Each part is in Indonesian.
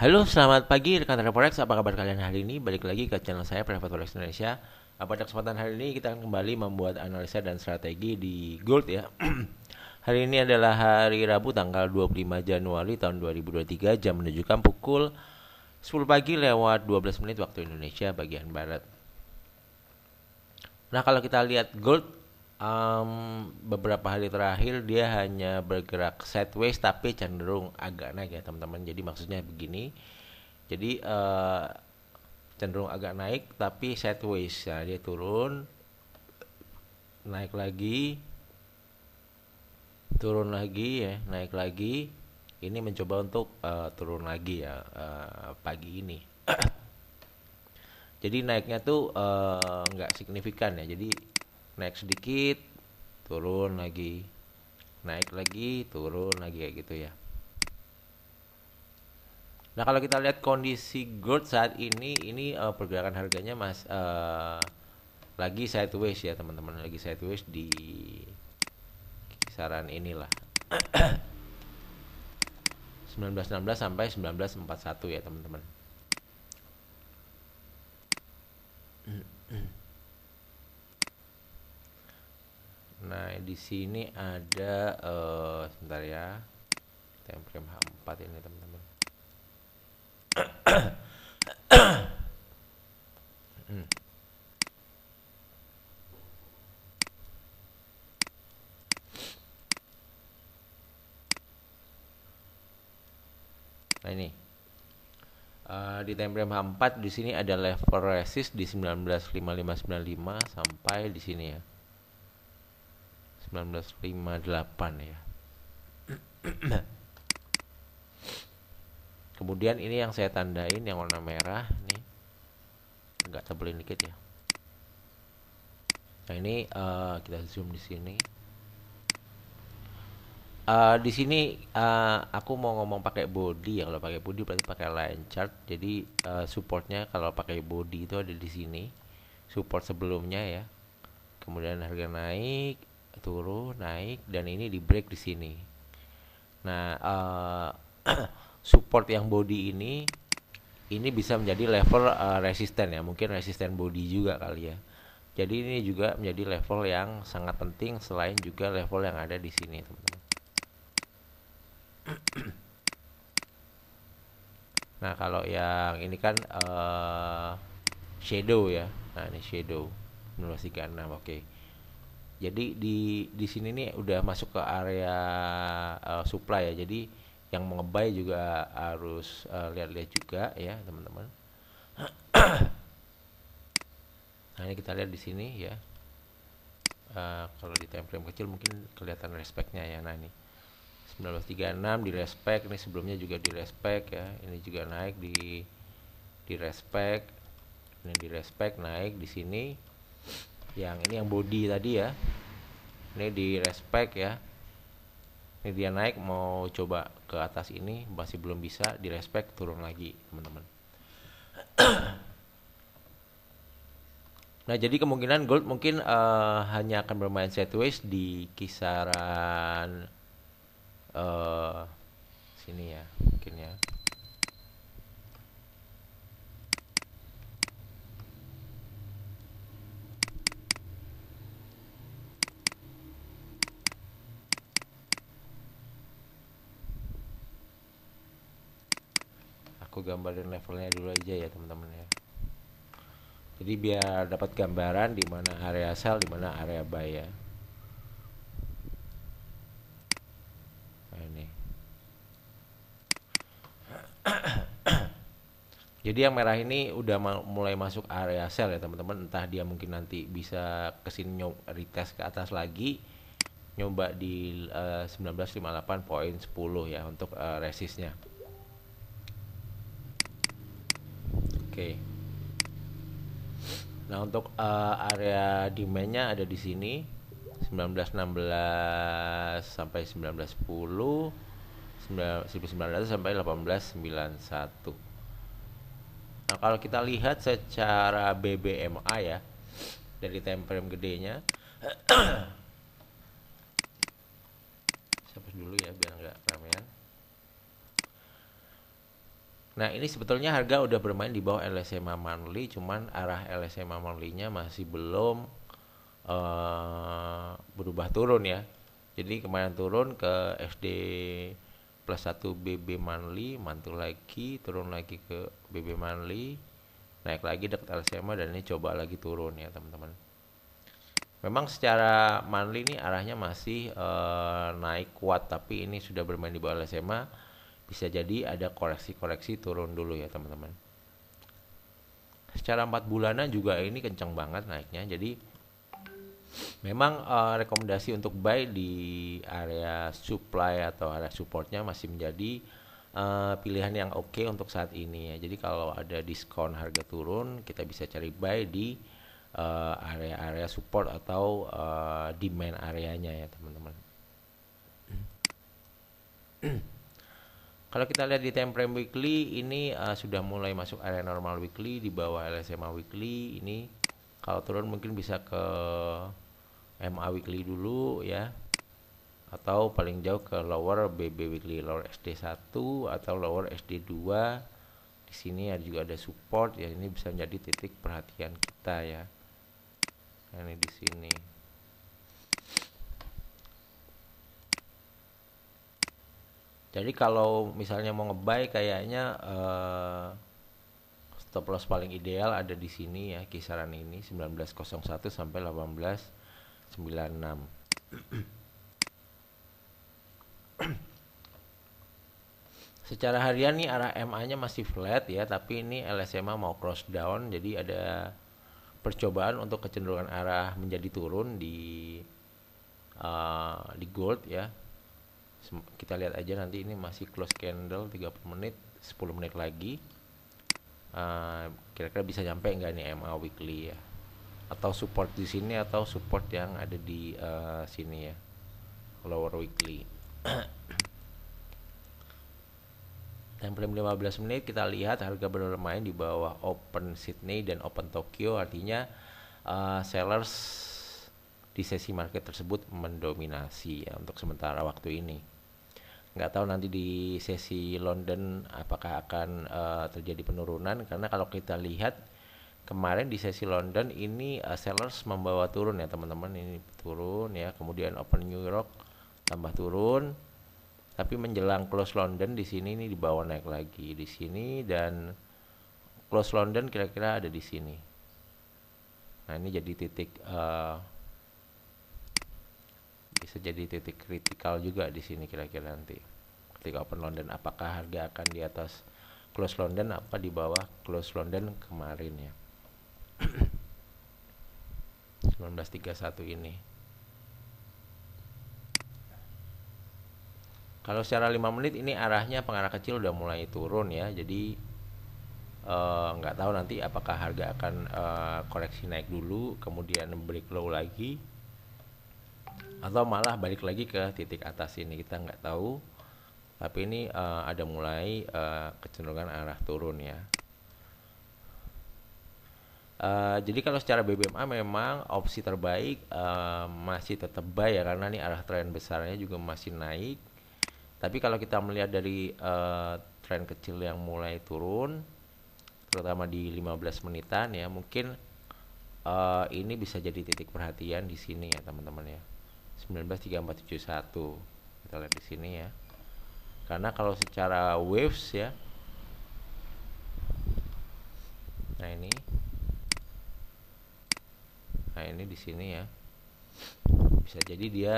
Halo, selamat pagi rekan Forex. Apa kabar kalian hari ini? Balik lagi ke channel saya Private Forex Indonesia. Pada kesempatan hari ini kita akan kembali membuat analisa dan strategi di gold ya. Hari ini adalah hari Rabu tanggal 25 Januari tahun 2023, jam menunjukkan pukul 10 pagi lewat 12 menit waktu Indonesia bagian barat. Nah, kalau kita lihat gold beberapa hari terakhir dia hanya bergerak sideways tapi cenderung agak naik ya teman-teman. Jadi maksudnya begini. Jadi cenderung agak naik tapi sideways. Nah, dia turun, naik lagi, turun lagi ya, naik lagi. Ini mencoba untuk turun lagi ya pagi ini. Jadi naiknya tuh nggak signifikan ya. Jadi naik sedikit, turun lagi, naik lagi, turun lagi kayak gitu ya. Nah, kalau kita lihat kondisi gold saat ini pergerakan harganya lagi sideways ya teman-teman, lagi sideways di kisaran inilah 1916 sampai 1941 ya teman-teman. Nah, di sini ada sebentar ya, time frame H4 ini teman-teman. Nah, ini di time frame H4 di sini ada level resist di 195595 sampai di sini ya. 1958 ya. Kemudian ini yang saya tandain yang warna merah nih. Agak tebelin dikit ya. Nah, ini kita zoom di sini. Di sini aku mau ngomong pakai body ya. Kalau pakai body berarti pakai line chart. Jadi supportnya kalau pakai body itu ada di sini. Support sebelumnya ya. Kemudian harga naik, turun, naik, dan ini di break di sini. Nah, support yang body ini bisa menjadi level resisten ya. Mungkin resisten body juga kali ya. Jadi ini juga menjadi level yang sangat penting selain juga level yang ada di sini, teman-teman. Nah, kalau yang ini kan shadow ya. Nah, ini shadow 1936. Oke. Jadi di sini nih udah masuk ke area supply ya. Jadi yang mau nge-buy juga harus lihat-lihat juga ya, teman-teman. Nah, ini kita lihat di sini ya. Kalau di time frame kecil mungkin kelihatan respect-nya ya. Nah, ini 1936 di respect, ini sebelumnya juga di respect ya. Ini juga naik di respect. Ini di respect naik di sini. Yang ini yang body tadi ya. Ini di respect ya. Ini dia naik mau coba ke atas ini masih belum bisa, di respect turun lagi, teman-teman. Nah, jadi kemungkinan gold mungkin hanya akan bermain sideways di kisaran sini ya, mungkin ya. Aku gambarin levelnya dulu aja ya, teman-teman ya. Jadi biar dapat gambaran di mana area sell, di mana area buy ya. Nah, ini. Jadi yang merah ini udah mulai masuk area sell ya teman-teman. Entah dia mungkin nanti bisa kesini retest ke atas lagi, nyoba di 1958.10 ya untuk resistnya. Oke. Nah, untuk area demandnya ada di sini 1916 sampai 1910, 1900 sampai 1891. Nah, kalau kita lihat secara BBMA ya, dari time frame gedenya, saya hapus dulu ya biar nggak ramean. Nah, ini sebetulnya harga udah bermain di bawah LSMA monthly, cuman arah LSMA monthly-nya masih belum berubah turun ya. Jadi kemarin turun ke SD plus 1 BB monthly, mantul lagi, turun lagi ke BB monthly, naik lagi dekat LSMA dan ini coba lagi turun ya teman-teman. Memang secara monthly ini arahnya masih naik kuat, tapi ini sudah bermain di bawah LSMA, bisa jadi ada koreksi-koreksi turun dulu ya teman-teman. Secara 4 bulanan juga ini kencang banget naiknya, jadi memang rekomendasi untuk buy di area supply atau area supportnya masih menjadi pilihan yang oke untuk saat ini ya. Jadi kalau ada diskon harga turun, kita bisa cari buy di area-area support atau demand areanya ya teman-teman. Kalau kita lihat di time frame weekly ini sudah mulai masuk area normal weekly di bawah LSMA weekly. Ini kalau turun mungkin bisa ke MA weekly dulu ya, atau paling jauh ke lower BB weekly, lower SD1 atau lower SD2. Di sini juga ada support ya, ini bisa menjadi titik perhatian kita ya. Ini di sini. Jadi kalau misalnya mau ngebuy kayaknya stop loss paling ideal ada di sini ya, kisaran ini 1901 sampai 1896. Secara harian nih arah MA-nya masih flat ya, tapi ini LSMA mau cross down, jadi ada percobaan untuk kecenderungan arah menjadi turun di gold ya. Kita lihat aja nanti, ini masih close candle 30 menit, 10 menit lagi. Kira-kira bisa nyampe nggak nih MA weekly ya, atau support di sini atau support yang ada di sini ya, lower weekly. Time frame 15 menit kita lihat harga bermain di bawah open Sydney dan open Tokyo, artinya sellers di sesi market tersebut mendominasi ya untuk sementara waktu ini. Nggak tahu nanti di sesi London apakah akan terjadi penurunan, karena kalau kita lihat kemarin di sesi London ini sellers membawa turun ya teman-teman, ini turun ya, kemudian open New York tambah turun, tapi menjelang close London di sini ini di bawah naik lagi di sini, dan close London kira-kira ada di sini. Nah ini jadi titik bisa jadi titik kritikal juga di sini kira-kira nanti ketika open London, apakah harga akan di atas close London apa di bawah close London kemarin ya. 1931 ini. Kalau secara 5 menit ini arahnya pengarah kecil udah mulai turun ya, jadi nggak tahu nanti apakah harga akan koreksi naik dulu kemudian break low lagi, atau malah balik lagi ke titik atas ini, kita nggak tahu. Tapi ini ada mulai kecenderungan arah turun ya. Jadi kalau secara BBMA memang opsi terbaik masih tetap buy ya, karena ini arah tren besarnya juga masih naik. Tapi kalau kita melihat dari tren kecil yang mulai turun, terutama di 15 menitan ya, mungkin ini bisa jadi titik perhatian di sini ya teman-teman ya. 193471 kita lihat di sini ya. Karena kalau secara waves ya, nah ini di sini ya, bisa jadi dia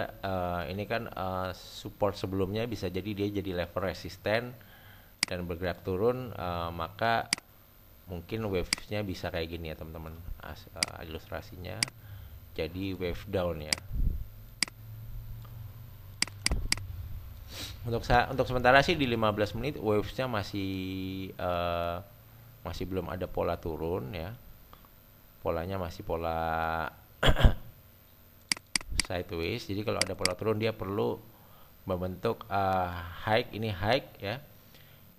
ini kan support sebelumnya, bisa jadi dia jadi level resisten dan bergerak turun, maka mungkin wave-nya bisa kayak gini ya teman-teman. Ilustrasinya jadi wave down ya. Untuk sementara sih di 15 menit wavesnya masih belum ada pola turun ya. Polanya masih pola sideways. Jadi kalau ada pola turun dia perlu membentuk high, ini high ya.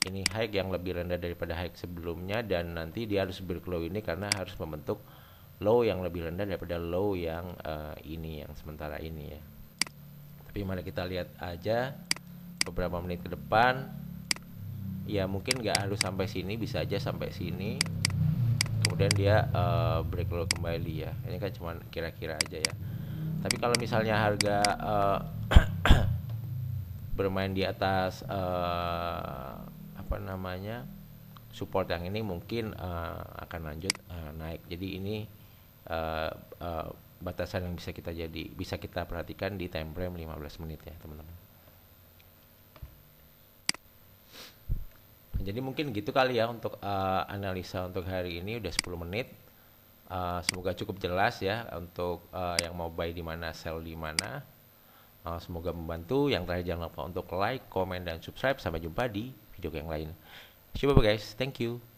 Ini high yang lebih rendah daripada high sebelumnya, dan nanti dia harus berlow ini karena harus membentuk low yang lebih rendah daripada low yang ini, yang sementara ini ya. Tapi mari kita lihat aja beberapa menit ke depan. ya mungkin nggak harus sampai sini, bisa aja sampai sini kemudian dia break dulu kembali ya. Ini kan cuma kira-kira aja ya. Tapi kalau misalnya harga bermain di atas apa namanya support yang ini, mungkin akan lanjut naik. Jadi ini uh, uh, batasan yang bisa kita perhatikan di time frame 15 menit ya teman-teman. Jadi mungkin gitu kali ya untuk analisa untuk hari ini, udah 10 menit. Semoga cukup jelas ya untuk yang mau buy di mana, sell di mana. Semoga membantu. Yang terakhir, jangan lupa untuk like, comment, dan subscribe. Sampai jumpa di video yang lain. See you guys. Thank you.